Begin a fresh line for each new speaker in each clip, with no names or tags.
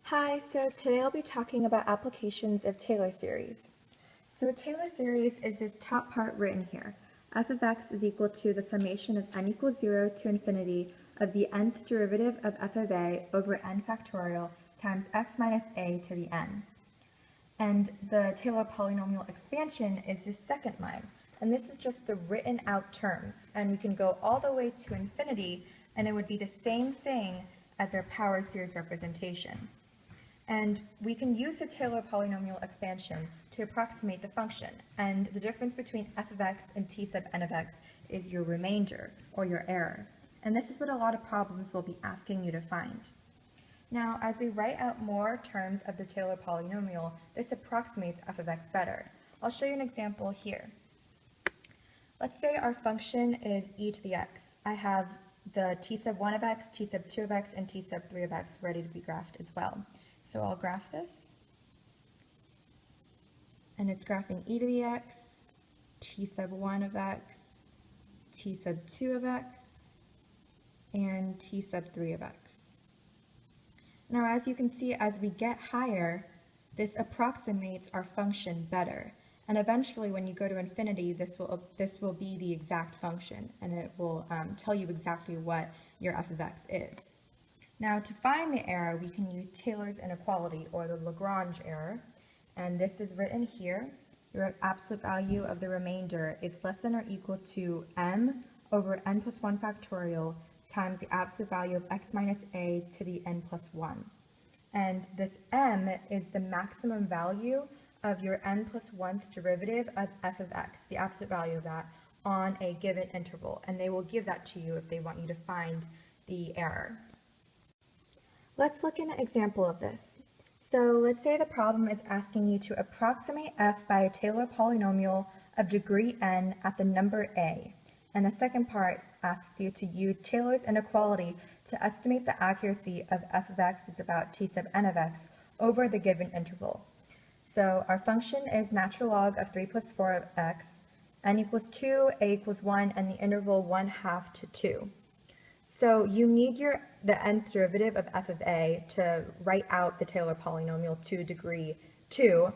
Hi, so today I'll be talking about applications of Taylor series. So a Taylor series is this top part written here. F of x is equal to the summation of n equals 0 to infinity of the nth derivative of f of a over n factorial times x minus a to the n. And the Taylor polynomial expansion is this second line. And this is just the written out terms. And we can go all the way to infinity, and it would be the same thing as our power series representation. And we can use the Taylor polynomial expansion to approximate the function. And the difference between f of x and t sub n of x is your remainder, or your error. And this is what a lot of problems will be asking you to find. Now, as we write out more terms of the Taylor polynomial, this approximates f of x better. I'll show you an example here. Let's say our function is e to the x. I have the t sub 1 of x, t sub 2 of x, and t sub 3 of x ready to be graphed as well. So I'll graph this, and it's graphing e to the x, t sub 1 of x, t sub 2 of x, and t sub 3 of x. Now, as you can see, as we get higher, this approximates our function better. And eventually, when you go to infinity, this will be the exact function, and it will tell you exactly what your f of x is. Now, to find the error, we can use Taylor's inequality, or the Lagrange error, and this is written here. Your absolute value of the remainder is less than or equal to m over n plus 1 factorial times the absolute value of x minus a to the n plus 1. And this m is the maximum value of your n plus 1th derivative of f of x, the absolute value of that, on a given interval. And they will give that to you if they want you to find the error. Let's look at an example of this. So let's say the problem is asking you to approximate f by a Taylor polynomial of degree n at the number a. And the second part asks you to use Taylor's inequality to estimate the accuracy of f of x is about t sub n of x over the given interval. So our function is natural log of 3 plus 4 of x, n equals 2, a equals 1, and the interval 1/2 to 2. So you need the nth derivative of f of a to write out the Taylor polynomial to degree 2.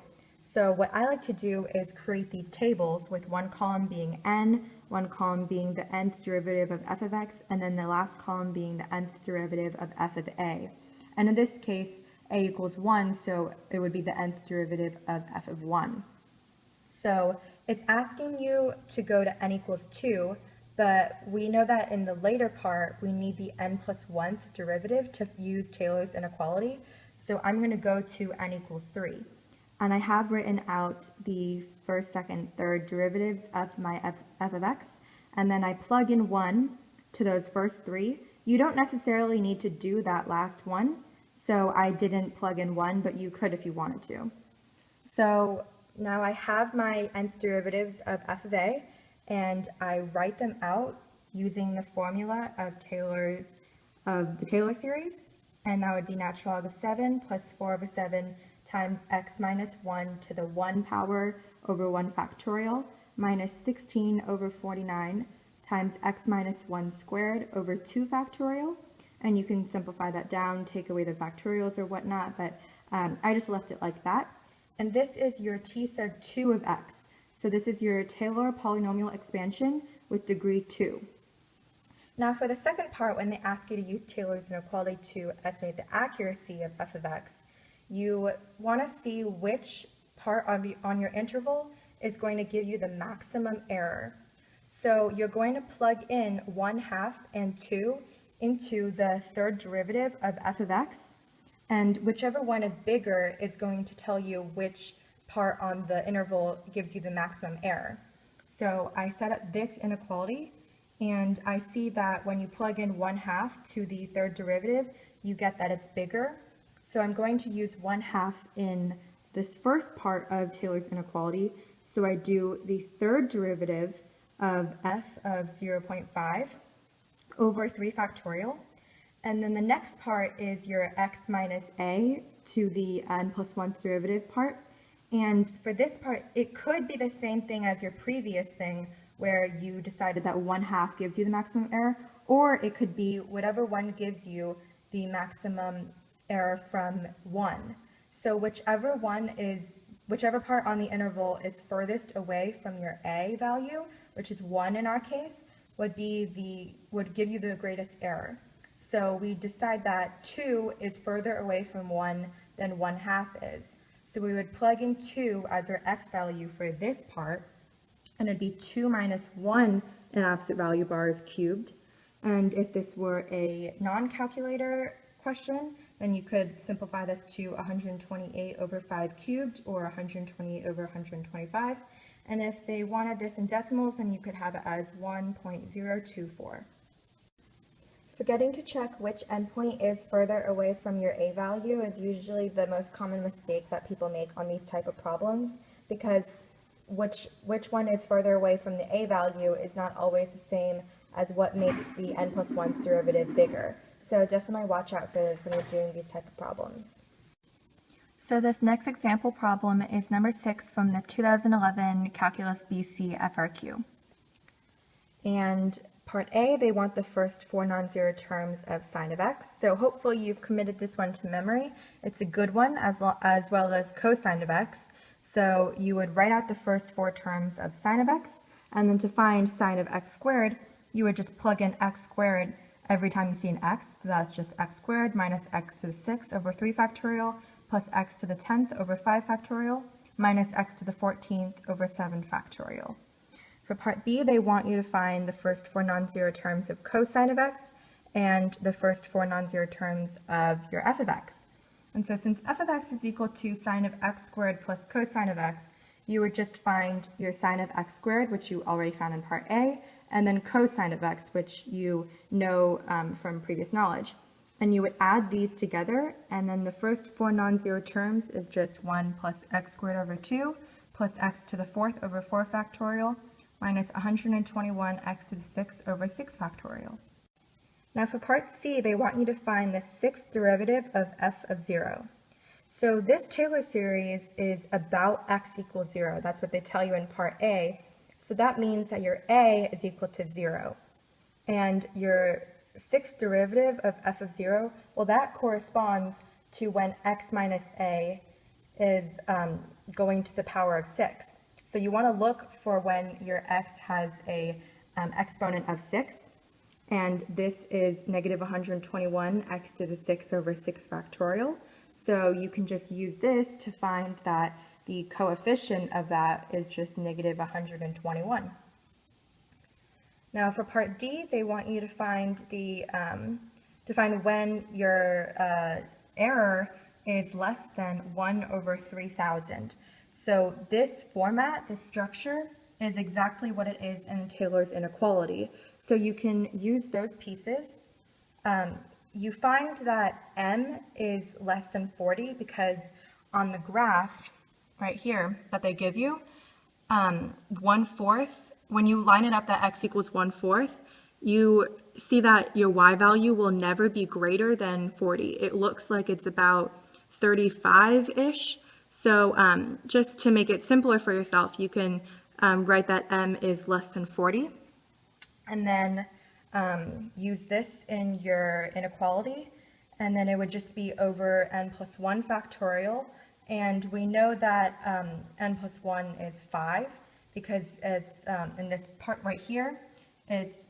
So what I like to do is create these tables with one column being n, one column being the nth derivative of f of x, and then the last column being the nth derivative of f of a. And in this case, a equals 1, so it would be the nth derivative of f of 1. So it's asking you to go to n equals 2, but we know that in the later part, we need the n plus 1th derivative to use Taylor's inequality. So I'm going to go to n equals 3. And I have written out the first, second, third derivatives of my f of x. And then I plug in 1 to those first 3. You don't necessarily need to do that last one. So I didn't plug in 1, but you could if you wanted to. So now I have my nth derivatives of f of a, and I write them out using the formula of the Taylor series, and that would be natural log of 7 plus 4 over 7 times x minus 1 to the 1 power over 1 factorial minus 16 over 49 times x minus 1 squared over 2 factorial. And you can simplify that down, take away the factorials or whatnot, but I just left it like that. And this is your t sub 2 of x. So this is your Taylor polynomial expansion with degree 2. Now for the second part, when they ask you to use Taylor's inequality to estimate the accuracy of f of x, you want to see which part on your interval is going to give you the maximum error. So you're going to plug in 1/2 and 2 into the third derivative of f of x, and whichever one is bigger is going to tell you which part on the interval gives you the maximum error. So I set up this inequality, and I see that when you plug in 1/2 to the third derivative, you get that it's bigger. So I'm going to use 1/2 in this first part of Taylor's inequality. So I do the third derivative of f of 0.5 over 3 factorial. And then the next part is your x minus a to the n plus 1th derivative part. And for this part, it could be the same thing as your previous thing where you decided that 1/2 gives you the maximum error, or it could be whatever one gives you the maximum error from 1. So whichever part on the interval is furthest away from your A value, which is 1 in our case, would give you the greatest error. So we decide that 2 is further away from 1 than 1/2 is. So we would plug in 2 as our x value for this part, and it'd be 2 minus 1 in absolute value bars cubed. And if this were a non-calculator question, then you could simplify this to 128 over 5 cubed, or 128 over 125. And if they wanted this in decimals, then you could have it as 1.024. Forgetting to check which endpoint is further away from your A value is usually the most common mistake that people make on these type of problems, because which one is further away from the A value is not always the same as what makes the n plus 1 derivative bigger. So definitely watch out for this when you're doing these type of problems.
So this next example problem is number 6 from the 2011 Calculus BC FRQ.
And part A, they want the first 4 non-zero terms of sine of x. So hopefully you've committed this one to memory. It's a good one, as well as cosine of x. So you would write out the first 4 terms of sine of x, and then to find sine of x squared, you would just plug in x squared every time you see an x. So that's just x squared minus x to the 6 over 3 factorial plus x to the 10th over 5 factorial minus x to the 14th over 7 factorial. For part B, they want you to find the first 4 non-zero terms of cosine of x and the first 4 non-zero terms of your f of x. And so since f of x is equal to sine of x squared plus cosine of x, you would just find your sine of x squared, which you already found in part A, and then cosine of x, which you know from previous knowledge. And you would add these together, and then the first 4 non-zero terms is just 1 plus x squared over 2 plus x to the 4th over 4 factorial minus 121 x to the 6 over 6 factorial. Now for part C, they want you to find the 6th derivative of f of 0. So this Taylor series is about x equals 0. That's what they tell you in part A. So that means that your A is equal to 0. And your 6th derivative of f of 0, well, that corresponds to when x minus a is going to the power of 6. So you want to look for when your x has a exponent of 6. And this is negative 121 x to the 6 over 6 factorial. So you can just use this to find that the coefficient of that is just negative 121. Now for part D, they want you to find when your error is less than 1 over 3,000. So this format, this structure, is exactly what it is in Taylor's inequality. So you can use those pieces. You find that m is less than 40 because on the graph right here that they give you, 1/4, when you line it up that x equals 1/4, you see that your y value will never be greater than 40. It looks like it's about 35-ish. So just to make it simpler for yourself, you can write that m is less than 40. And then use this in your inequality, and then it would just be over n plus 1 factorial. And we know that n plus 1 is 5 because it's in this part right here, it's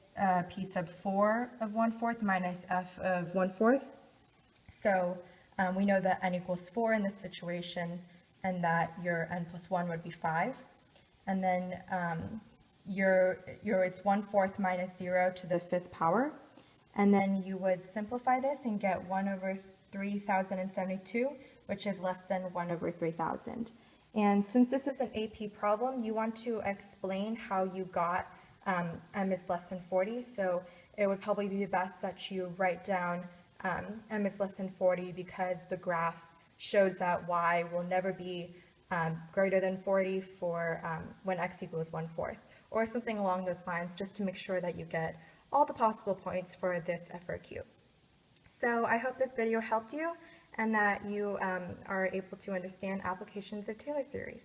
p sub 4 of 1/4 minus f of 1/4. So we know that n equals 4 in this situation, and that your n plus 1 would be 5. And then it's 1/4 minus 0 to the 5th power. And then you would simplify this and get 1 over 3,072, which is less than 1 over 3,000. And since this is an AP problem, you want to explain how you got m is less than 40. So it would probably be best that you write down m is less than 40 because the graph shows that y will never be greater than 40 for when x equals 1/4, or something along those lines, just to make sure that you get all the possible points for this FRQ. So I hope this video helped you and that you are able to understand applications of Taylor series.